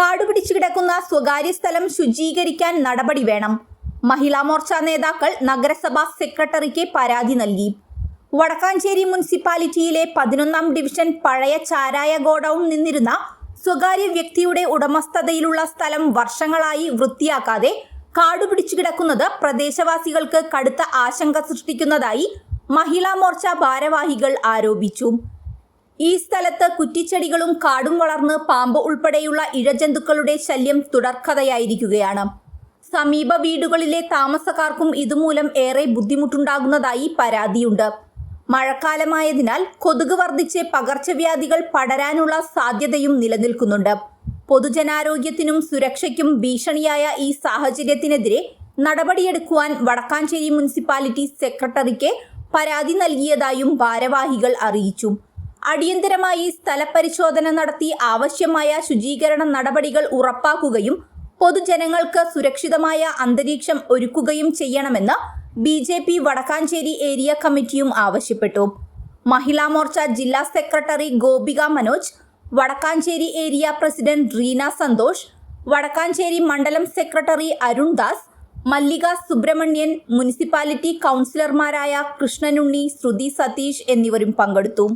കാടുപിടിച്ചു കിടക്കുന്ന സ്വകാര്യ സ്ഥലം ശുചീകരിക്കാൻ നടപടി വേണം. മഹിളാ മോർച്ച നേതാക്കൾ നഗരസഭാ സെക്രട്ടറിക്ക് പരാതി നൽകി. വടക്കാഞ്ചേരി മുനിസിപ്പാലിറ്റിയിലെ 11-ാം ഡിവിഷൻ പഴയ ചാരായ ഗോഡൌൺ നിന്നിരുന്ന സ്വകാര്യ വ്യക്തിയുടെ ഉടമസ്ഥതയിലുള്ള സ്ഥലം വർഷങ്ങളായി വൃത്തിയാക്കാതെ കാടുപിടിച്ചു കിടക്കുന്നത് പ്രദേശവാസികൾക്ക് കടുത്ത ആശങ്ക സൃഷ്ടിക്കുന്നതായി മഹിളാ മോർച്ച ഭാരവാഹികൾ ആരോപിച്ചു. ഈ സ്ഥലത്ത് കുറ്റിച്ചെടികളും കാടും വളർന്ന് പാമ്പ് ഉൾപ്പെടെയുള്ള ഇഴജന്തുക്കളുടെ ശല്യം തുടർക്കഥയായിരിക്കുകയാണ്. സമീപ വീടുകളിലെ താമസക്കാർക്കും ഇതുമൂലം ഏറെ ബുദ്ധിമുട്ടുണ്ടാകുന്നതായി പരാതിയുണ്ട്. മഴക്കാലമായതിനാൽ കൊതുക് വർദ്ധിച്ച് പകർച്ചവ്യാധികൾ പടരാനുള്ള സാധ്യതയും നിലനിൽക്കുന്നുണ്ട്. പൊതുജനാരോഗ്യത്തിനും സുരക്ഷയ്ക്കും ഭീഷണിയായ ഈ സാഹചര്യത്തിനെതിരെ നടപടിയെടുക്കുവാൻ വടക്കാഞ്ചേരി മുനിസിപ്പാലിറ്റി സെക്രട്ടറിക്ക് പരാതി നൽകിയതായും ഭാരവാഹികൾ അറിയിച്ചു. അടിയന്തരമായി സ്ഥലപരിശോധന നടത്തി ആവശ്യമായ ശുചീകരണ നടപടികൾ ഉറപ്പാക്കുകയും പൊതുജനങ്ങൾക്ക് സുരക്ഷിതമായ അന്തരീക്ഷം ഒരുക്കുകയും ചെയ്യണമെന്ന് BJP വടക്കാഞ്ചേരി ഏരിയ കമ്മിറ്റിയും ആവശ്യപ്പെട്ടു. മഹിളാ മോർച്ച ജില്ലാ secretary Gopika Manoj, Vadakkanchery area president Reena Santhosh, Vadakkanchery മണ്ഡലം സെക്രട്ടറി അരുൺ ദാസ്, മല്ലിക സുബ്രഹ്മണ്യൻ, മുനിസിപ്പാലിറ്റി കൗൺസിലർമാരായ കൃഷ്ണനുണ്ണി, ശ്രുതി സതീഷ് എന്നിവരും പങ്കെടുത്തു.